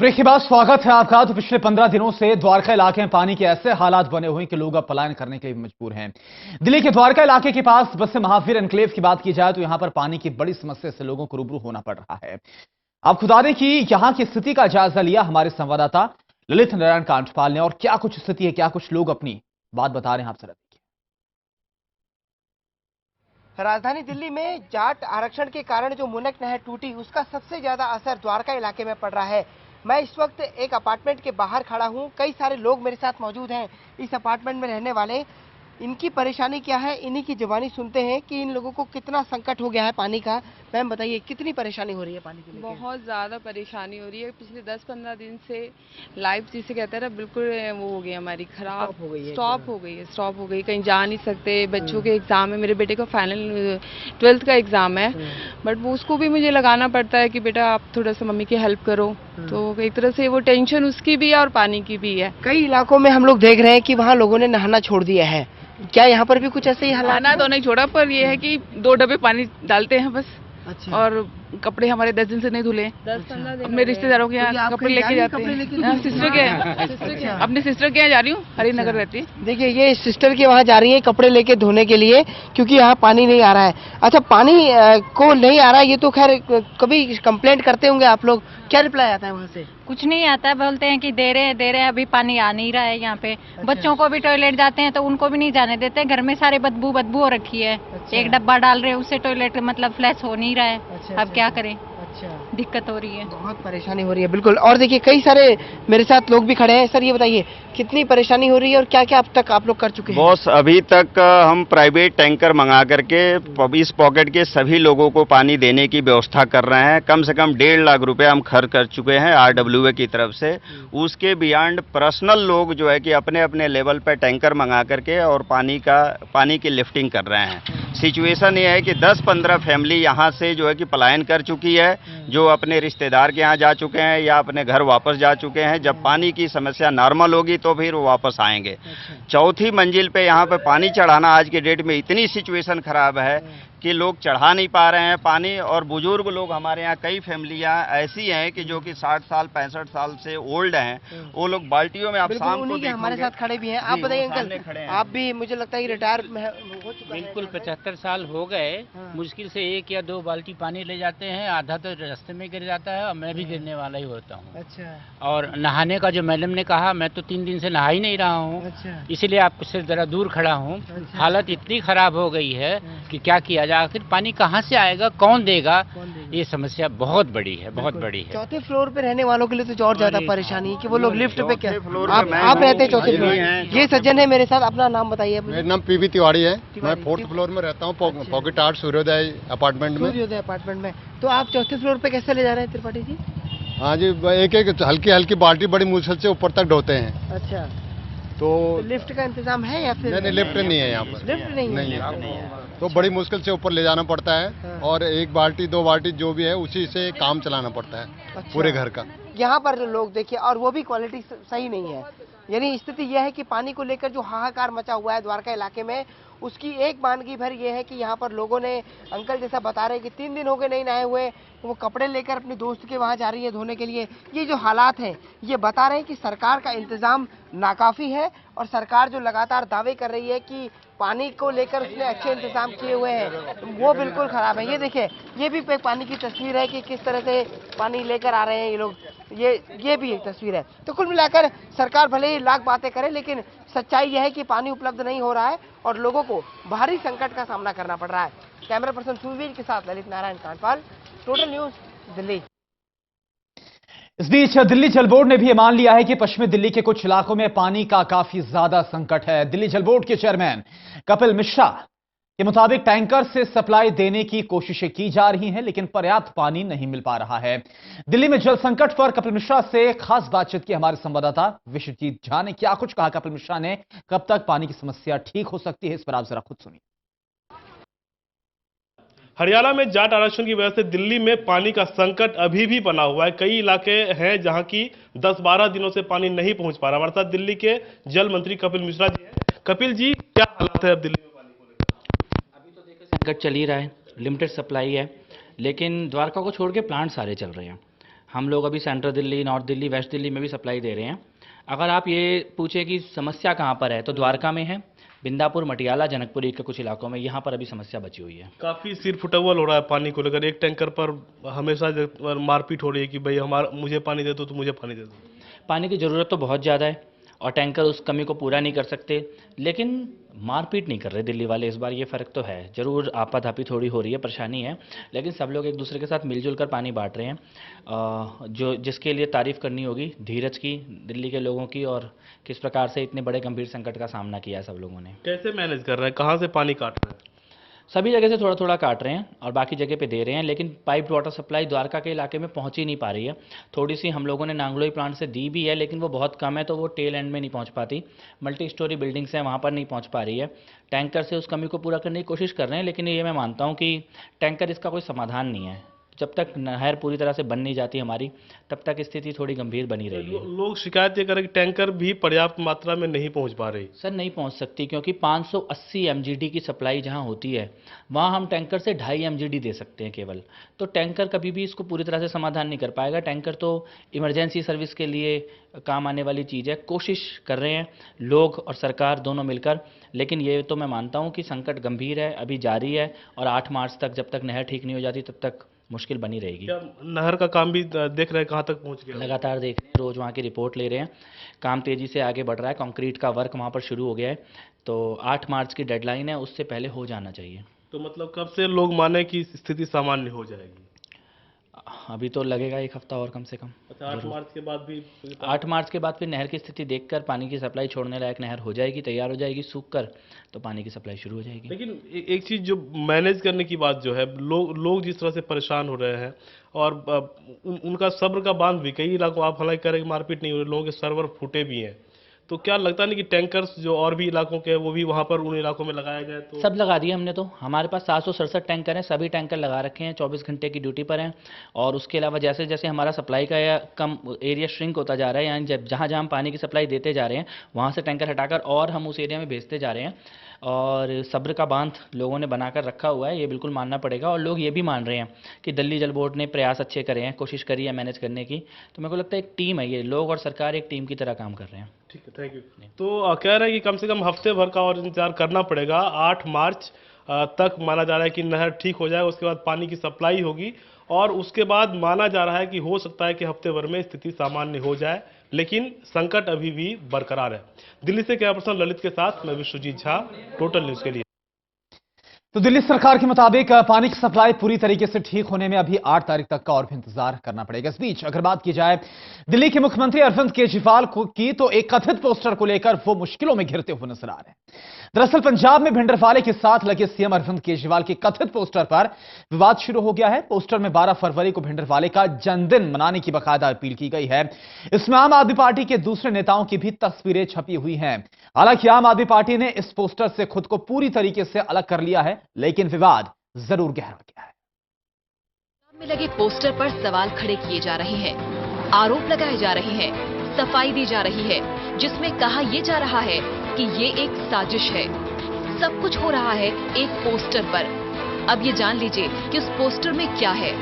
Break के बाद स्वागत है आपका। तो पिछले 15 दिनों से द्वारका इलाके में पानी के ऐसे हालात बने हुए हैं कि लोग अब पलायन करने के लिए मजबूर हैं। दिल्ली के द्वारका इलाके के पास बसे महावीर एनक्लेव की बात की जाए तो यहां पर पानी की बड़ी समस्या से लोगों को रूबरू होना पड़ रहा है। अब खुदा ने की यहां की स्थिति का जायजा लिया हमारे संवाददाता ललित नारायण कांठपाल ने, और क्या कुछ स्थिति है, क्या कुछ लोग अपनी बात बता रहे हैं आपसे। राजधानी दिल्ली में जाट आरक्षण के कारण जो मुनक नहर टूटी, उसका सबसे ज्यादा असर द्वारका इलाके में पड़ रहा है। मैं इस वक्त एक अपार्टमेंट के बाहर खड़ा हूं। कई सारे लोग मेरे साथ मौजूद हैं इस अपार्टमेंट में रहने वाले। इनकी परेशानी क्या है, इन्हीं की जुबानी सुनते हैं कि इन लोगों को कितना संकट हो गया है पानी का। मैम बताइए, कितनी परेशानी हो रही है पानी के लिए? बहुत ज़्यादा परेशानी हो रही है। पिछले 10-15 दिन से लाइफ जिसे कहते हैं ना, बिल्कुल वो हो गई हमारी खराब, स्टॉप हो गई। कहीं जा नहीं सकते। बच्चों के एग्जाम है, मेरे बेटे का फाइनल 12th का एग्जाम है, बट वो उसको भी मुझे लगाना पड़ता है कि बेटा आप थोड़ा सा मम्मी की हेल्प करो। तो एक तरह से वो टेंशन उसकी भी है और पानी की भी है। कई इलाकों में हम लोग देख रहे हैं कि वहाँ लोगों ने नहाना छोड़ दिया है। क्या यहाँ पर भी कुछ ऐसे ही हालात? नहाना तो नहीं छोड़ा, पर ये है कि 2 डब्बे पानी डालते हैं बस। अच्छा। और कपड़े हमारे 10 दिन से नहीं धुले। 10-15 दिन अपने रिश्तेदारों के यहाँ कपड़े लेके जाते हैं। सिस्टर के अपने सिस्टर के यहाँ जा रही हूँ, हरिनगर रहती है। देखिए, ये सिस्टर के वहाँ जा रही है कपड़े लेके धोने के लिए, क्योंकि यहाँ पानी नहीं आ रहा है। अच्छा, पानी को नहीं आ रहा है, ये तो खैर कभी कंप्लेंट करते होंगे आप लोग, क्या रिप्लाई आता है वहाँ से? कुछ नहीं आता है, बोलते हैं कि दे रहे हैं, अभी पानी आ नहीं रहा है यहाँ पे। अच्छा। बच्चों को भी टॉयलेट जाते हैं तो उनको भी नहीं जाने देते, घर में सारे बदबू हो रखी है। अच्छा। एक डब्बा डाल रहे हैं, उससे टॉयलेट मतलब फ्लैश हो नहीं रहा है। अच्छा, अब क्या करें? अच्छा, दिक्कत हो रही है, बहुत परेशानी हो रही है। बिल्कुल। और देखिए, कई सारे मेरे साथ लोग भी खड़े हैं। सर ये बताइए, कितनी परेशानी हो रही है और क्या क्या अब तक आप लोग कर चुके हैं? बॉस, अभी तक हम प्राइवेट टैंकर मंगा करके इस पॉकेट के सभी लोगों को पानी देने की व्यवस्था कर रहे हैं। कम से कम 1.5 लाख रुपए हम खर्च कर चुके हैं RWA की तरफ से। उसके बियॉन्ड पर्सनल लोग जो है कि अपने अपने लेवल पर टैंकर मंगा करके और पानी की लिफ्टिंग कर रहे हैं। सिचुएशन ये है कि 10-15 फैमिली यहाँ से जो है कि पलायन कर चुकी है, जो अपने रिश्तेदार के यहाँ जा चुके हैं या अपने घर वापस जा चुके हैं। जब पानी की समस्या नॉर्मल होगी तो फिर वो वापस आएंगे। चौथी मंजिल पे यहाँ पे पानी चढ़ाना आज के डेट में इतनी सिचुएशन खराब है कि लोग चढ़ा नहीं पा रहे हैं पानी। और बुजुर्ग लोग हमारे यहाँ कई फैमिलियाँ ऐसी हैं कि जो कि 60 साल 65 साल से ओल्ड हैं, वो लोग बाल्टियों में आप शाम को हमारे साथ खड़े भी हैं। आप बताइए अंकल, आप भी मुझे लगता है रिटायर हो चुका है? बिल्कुल, 75 साल हो गए। मुश्किल से 1 या 2 बाल्टी पानी ले जाते हैं, आधा तो रास्ते में गिर जाता है और मैं भी गिरने वाला ही होता हूँ। अच्छा। और नहाने का जो मैडम ने कहा, मैं तो 3 दिन से नहा ही नहीं रहा हूँ। अच्छा। इसीलिए आपसे जरा दूर खड़ा हूँ। अच्छा। हालत इतनी खराब हो गई है कि क्या किया जाए, आखिर पानी कहाँ से आएगा, कौन देगा? ये समस्या बहुत बड़ी है, बहुत बड़ी है। चौथे फ्लोर पे रहने वालों के लिए तो और ज्यादा परेशानी है कि वो लोग लिफ्ट पे क्या, आप रहते हैं चौथे फ्लोर। ये सज्जन है मेरे साथ, अपना नाम बताइए। मेरा नाम PV तिवारी है। मैं 4th फ्लोर में रहता हूँ, पॉकेट आर्ट सूर्योदय अपार्टमेंट में। तो आप चौथे फ्लोर पे कैसे ले जा रहे हैं त्रिपाठी जी? हाँ जी, एक हल्की हल्की बाल्टी बड़ी मुश्किल से ऊपर तक ढोते हैं। अच्छा। तो लिफ्ट का इंतजाम है या फिर? नहीं, लिफ्ट नहीं है यहाँ पर। लिफ्ट नहीं है। तो बड़ी मुश्किल से ऊपर ले जाना पड़ता है। और 1 बाल्टी 2 बाल्टी जो भी है उसी से काम चलाना पड़ता है। अच्छा। पूरे घर का। यहाँ पर जो लोग देखिए, और वो भी क्वालिटी सही नहीं है। यानी स्थिति यह है कि पानी को लेकर जो हाहाकार मचा हुआ है द्वारका इलाके में, उसकी एक मानगी भर ये है कि यहाँ पर लोगों ने, अंकल जैसा बता रहे हैं कि 3 दिन हो गए नहीं नहाए हुए, वो कपड़े लेकर अपने दोस्त के वहाँ जा रही है धोने के लिए। ये जो हालात हैं, ये बता रहे हैं कि सरकार का इंतजाम नाकाफी है और सरकार जो लगातार दावे कर रही है कि पानी को लेकर उसने अच्छे इंतजाम किए हुए हैं, वो बिल्कुल खराब है। ये देखिए, ये भी एक पानी की तस्वीर है कि किस तरह से पानी लेकर आ रहे हैं ये लोग। ये भी एक तस्वीर है। तो कुल मिलाकर सरकार भले ही लाख बातें करे, लेकिन सच्चाई यह है कि पानी उपलब्ध नहीं हो रहा है और लोगों को भारी संकट का सामना करना पड़ रहा है। कैमरा पर्सन सुवीर के साथ ललित नारायण कांठपाल, टोटल न्यूज, दिल्ली। इस बीच दिल्ली जल बोर्ड ने भी यह मान लिया है कि पश्चिमी दिल्ली के कुछ इलाकों में पानी का काफी ज्यादा संकट है। दिल्ली जल बोर्ड के चेयरमैन कपिल मिश्रा के मुताबिक टैंकर से सप्लाई देने की कोशिशें की जा रही हैं, लेकिन पर्याप्त पानी नहीं मिल पा रहा है। दिल्ली में जल संकट पर कपिल मिश्रा से खास बातचीत की हमारे संवाददाता विश्वजीत झा ने। क्या कुछ कहा कपिल मिश्रा ने, कब तक पानी की समस्या ठीक हो सकती है, इस पर आप जरा खुद सुनिए। हरियाणा में जाट आरक्षण की वजह से दिल्ली में पानी का संकट अभी भी बना हुआ है। कई इलाके हैं जहां की 10-12 दिनों से पानी नहीं पहुंच पा रहा। हमारे साथ दिल्ली के जल मंत्री कपिल मिश्रा जी हैं। कपिल जी, क्या हालत है अब दिल्ली में पानी को लेकर? अभी तो देखो संकट चल ही रहा है, लिमिटेड सप्लाई है, लेकिन द्वारका को छोड़ के प्लांट सारे चल रहे हैं। हम लोग अभी central Delhi, north Delhi, west Delhi में भी सप्लाई दे रहे हैं। अगर आप ये पूछे कि समस्या कहाँ पर है, तो द्वारका में है, बिंदापुर, मटियाला, जनकपुरी के कुछ इलाकों में, यहाँ पर अभी समस्या बची हुई है। काफी सिर फुटअव्वल हो रहा है पानी को लेकर। एक टैंकर पर हमेशा मारपीट हो रही है कि भाई मुझे पानी दे दो, तो मुझे पानी दे दो। पानी की ज़रूरत तो बहुत ज़्यादा है और टैंकर उस कमी को पूरा नहीं कर सकते, लेकिन मारपीट नहीं कर रहे दिल्ली वाले इस बार, ये फ़र्क तो है। ज़रूर आपाधापी थोड़ी हो रही है, परेशानी है, लेकिन सब लोग एक दूसरे के साथ मिलजुल कर पानी बांट रहे हैं। जो जिसके लिए तारीफ़ करनी होगी धीरज की, दिल्ली के लोगों की, और किस प्रकार से इतने बड़े गंभीर संकट का सामना किया है सब लोगों ने। कैसे मैनेज कर रहे हैं, कहाँ से पानी काट रहे हैं? सभी जगह से थोड़ा थोड़ा काट रहे हैं और बाकी जगह पे दे रहे हैं, लेकिन पाइप्ड वाटर सप्लाई द्वारका के इलाके में पहुंच ही नहीं पा रही है। थोड़ी सी हम लोगों ने नांगलोई प्लांट से दी भी है, लेकिन वो बहुत कम है, तो वो टेल एंड में नहीं पहुंच पाती। मल्टी स्टोरी बिल्डिंग्स हैं, वहाँ पर नहीं पहुंच पा रही है। टैंकर से उस कमी को पूरा करने की कोशिश कर रहे हैं, लेकिन ये मैं मानता हूँ कि टैंकर इसका कोई समाधान नहीं है। जब तक नहर पूरी तरह से बन नहीं जाती हमारी, तब तक स्थिति थोड़ी गंभीर बनी रहेगी। लोग शिकायत ये करें कि टैंकर भी पर्याप्त मात्रा में नहीं पहुंच पा रही। सर नहीं पहुंच सकती, क्योंकि 580 MGD की सप्लाई जहां होती है, वहां हम टैंकर से 2.5 MGD दे सकते हैं केवल। तो टैंकर कभी भी इसको पूरी तरह से समाधान नहीं कर पाएगा। टैंकर तो इमरजेंसी सर्विस के लिए काम आने वाली चीज़ है। कोशिश कर रहे हैं लोग और सरकार दोनों मिलकर, लेकिन ये तो मैं मानता हूँ कि संकट गंभीर है, अभी जारी है, और 8 मार्च तक जब तक नहर ठीक नहीं हो जाती, तब तक मुश्किल बनी रहेगी। क्या नहर का काम भी देख रहे हैं कहाँ तक पहुँच गया? लगातार देख रहे हैं, रोज़ वहाँ की रिपोर्ट ले रहे हैं। काम तेज़ी से आगे बढ़ रहा है, कंक्रीट का वर्क वहाँ पर शुरू हो गया है, तो 8 मार्च की डेडलाइन है, उससे पहले हो जाना चाहिए। तो मतलब कब से लोग माने कि स्थिति सामान्य हो जाएगी? अभी तो लगेगा 1 हफ्ता और कम से कम। अच्छा, 8 मार्च के बाद भी? 8 मार्च के बाद फिर नहर की स्थिति देखकर पानी की सप्लाई छोड़ने लायक नहर हो जाएगी, तैयार हो जाएगी सूख कर, तो पानी की सप्लाई शुरू हो जाएगी। लेकिन एक चीज़ जो मैनेज करने की बात जो है, लोग जिस तरह से परेशान हो रहे हैं, और उनका सब्र का बांध भी, कई इलाकों आप हालांकि कह रहे हैं कि मारपीट नहीं हो रही, लोगों के सर्वर फूटे भी हैं, तो क्या लगता नहीं कि टैंकर्स जो और भी इलाकों के हैं वो भी वहाँ पर उन इलाकों में लगाया जाए? तो सब लगा दिए हमने, तो हमारे पास 767 टैंकर हैं, सभी टैंकर लगा रखे हैं, 24 घंटे की ड्यूटी पर हैं। और उसके अलावा जैसे जैसे हमारा सप्लाई का कम एरिया श्रिंक होता जा रहा है, यानी जहाँ जहाँ हम पानी की सप्लाई देते जा रहे हैं, वहाँ से टैंकर हटाकर और हम उस एरिया में भेजते जा रहे हैं। और सब्र का बांध लोगों ने बनाकर रखा हुआ है, ये बिल्कुल मानना पड़ेगा। और लोग ये भी मान रहे हैं कि दिल्ली जल बोर्ड ने प्रयास अच्छे करे हैं, कोशिश करी है मैनेज करने की। तो मेरे को लगता है एक टीम है ये, लोग और सरकार एक टीम की तरह काम कर रहे हैं। ठीक है, थैंक यू। तो कह रहे हैं कि कम से कम हफ्ते भर का और इंतजार करना पड़ेगा। 8 मार्च तक माना जा रहा है कि नहर ठीक हो जाए, उसके बाद पानी की सप्लाई होगी, और उसके बाद माना जा रहा है कि हो सकता है कि हफ्ते भर में स्थिति सामान्य हो जाए, लेकिन संकट अभी भी बरकरार है। दिल्ली से कैमरा पर्सन ललित के साथ मैं विश्वजीत झा, टोटल न्यूज के लिए। तो दिल्ली सरकार के मुताबिक पानी की सप्लाई पूरी तरीके से ठीक होने में अभी 8 तारीख तक का और भी इंतजार करना पड़ेगा। इस बीच अगर बात की जाए दिल्ली के मुख्यमंत्री अरविंद केजरीवाल की, तो एक कथित पोस्टर को लेकर वो मुश्किलों में घिरते हुए नजर आ रहे हैं। दरअसल पंजाब में भिंडरवाले के साथ लगे सीएम अरविंद केजरीवाल के कथित पोस्टर पर विवाद शुरू हो गया है। पोस्टर में 12 फरवरी को भिंडरवाले का जन्मदिन मनाने की बाकायदा अपील की गई है। इसमें आम आदमी पार्टी के दूसरे नेताओं की भी तस्वीरें छपी हुई हैं। हालांकि आम आदमी पार्टी ने इस पोस्टर से खुद को पूरी तरीके से अलग कर लिया है, लेकिन विवाद जरूर गहरा गया है। में लगे पोस्टर पर सवाल खड़े किए जा रहे हैं, आरोप लगाए जा रहे हैं, सफाई दी जा रही है, जिसमें कहा यह जा रहा है कि ये एक साजिश है। सब कुछ हो रहा है एक पोस्टर पर। अब ये जान लीजिए कि उस पोस्टर में क्या है।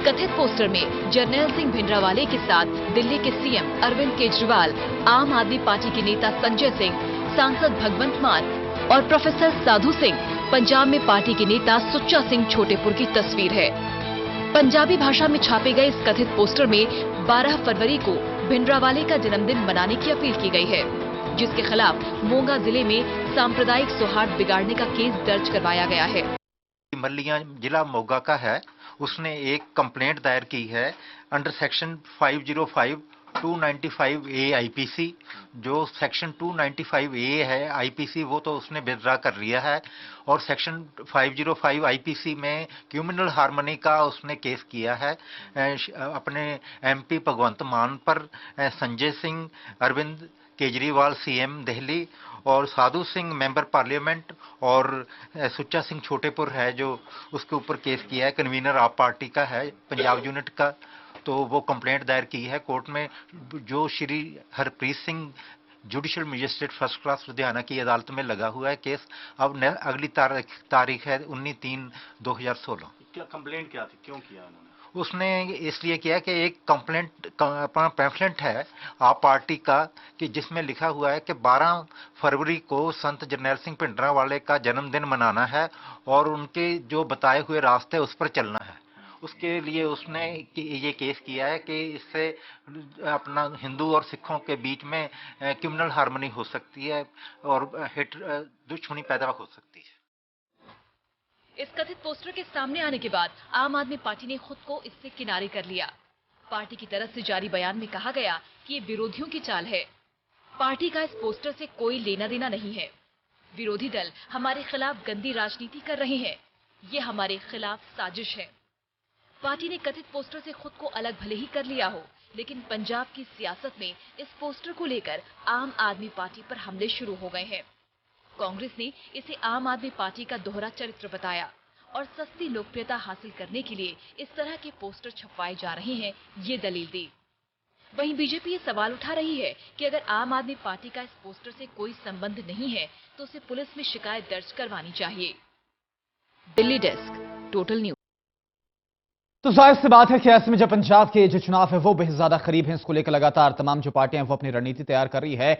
कथित पोस्टर में जर्नैल सिंह भिंडरावाले के साथ दिल्ली के सीएम अरविंद केजरीवाल, आम आदमी पार्टी के नेता संजय सिंह, सांसद भगवंत मान और प्रोफेसर साधु सिंह, पंजाब में पार्टी के नेता सुच्चा सिंह छोटेपुर की तस्वीर है। पंजाबी भाषा में छापे गए इस कथित पोस्टर में 12 फरवरी को भिंडरावाले का जन्मदिन मनाने की अपील की गई है, जिसके खिलाफ मोगा जिले में सांप्रदायिक सौहार्द बिगाड़ने का केस दर्ज करवाया गया है। मल्लिया जिला मोगा का है, उसने एक कंप्लेंट दायर की है अंडर सेक्शन 505 295A आईपीसी। जो सेक्शन 295A है आईपीसी, वो तो उसने विथड्रॉ कर लिया है, और सेक्शन 505 आईपीसी में क्रिमिनल हार्मनी का उसने केस किया है अपने एमपी भगवंत मान पर, संजय सिंह, अरविंद केजरीवाल सीएम दिल्ली, और साधु सिंह मेंबर पार्लियामेंट, और सुच्चा सिंह छोटेपुर है जो उसके ऊपर केस किया है, कन्वीनर आप पार्टी का है पंजाब यूनिट का। तो वो कंप्लेंट दायर की है कोर्ट में, जो Shri Harpreet Singh judicial magistrate first class Ludhiana की अदालत में लगा हुआ है केस। अब अगली तारीख है 19/3/2016। क्या कंप्लेंट क्या थी, क्यों किया उन्होंने? उसने इसलिए किया कि एक कंप्लेंट अपना पैम्फलेट है आप पार्टी का कि जिसमें लिखा हुआ है कि 12 फरवरी को संत जरनैल सिंह भिंडरांवाले का जन्मदिन मनाना है और उनके जो बताए हुए रास्ते उस पर चलना है। उसके लिए उसने ये केस किया है कि इससे अपना हिंदू और सिखों के बीच में क्रिमिनल हार्मनी हो सकती है और दुश्मनी पैदा हो सकती है। इस कथित पोस्टर के सामने आने के बाद आम आदमी पार्टी ने खुद को इससे किनारे कर लिया। पार्टी की तरफ से जारी बयान में कहा गया कि ये विरोधियों की चाल है। पार्टी का इस पोस्टर से कोई लेना देना नहीं है। विरोधी दल हमारे खिलाफ गंदी राजनीति कर रहे हैं। ये हमारे खिलाफ साजिश है। पार्टी ने कथित पोस्टर से खुद को अलग भले ही कर लिया हो, लेकिन पंजाब की सियासत में इस पोस्टर को लेकर आम आदमी पार्टी पर हमले शुरू हो गए हैं। कांग्रेस ने इसे आम आदमी पार्टी का दोहरा चरित्र बताया और सस्ती लोकप्रियता हासिल करने के लिए इस तरह के पोस्टर छपवाए जा रहे हैं, ये दलील दी। वहीं बीजेपी ये सवाल उठा रही है कि अगर आम आदमी पार्टी का इस पोस्टर से कोई संबंध नहीं है तो उसे पुलिस में शिकायत दर्ज करवानी चाहिए। Delhi desk, total news. तो जाहिर सी बात है कि ऐसे में जब पंजाब के जो चुनाव है वो बेहद ज्यादा करीब हैं, इसको लेकर लगातार तमाम जो पार्टियां हैं वो अपनी रणनीति तैयार कर रही है।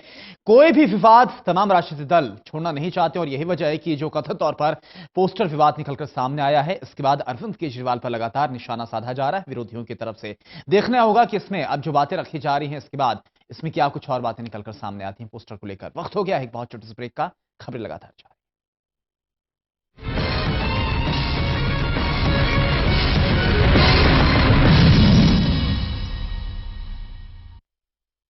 कोई भी विवाद तमाम राजनीतिक दल छोड़ना नहीं चाहते और यही वजह है कि जो कथित तौर पर पोस्टर विवाद निकलकर सामने आया है, इसके बाद अरविंद केजरीवाल पर लगातार निशाना साधा जा रहा है विरोधियों की तरफ से। देखना होगा कि इसमें अब जो बातें रखी जा रही हैं इसके बाद इसमें क्या कुछ और बातें निकलकर सामने आती हैं पोस्टर को लेकर। वक्त हो गया है एक बहुत छोटे से ब्रेक का, खबरें लगातार जारी।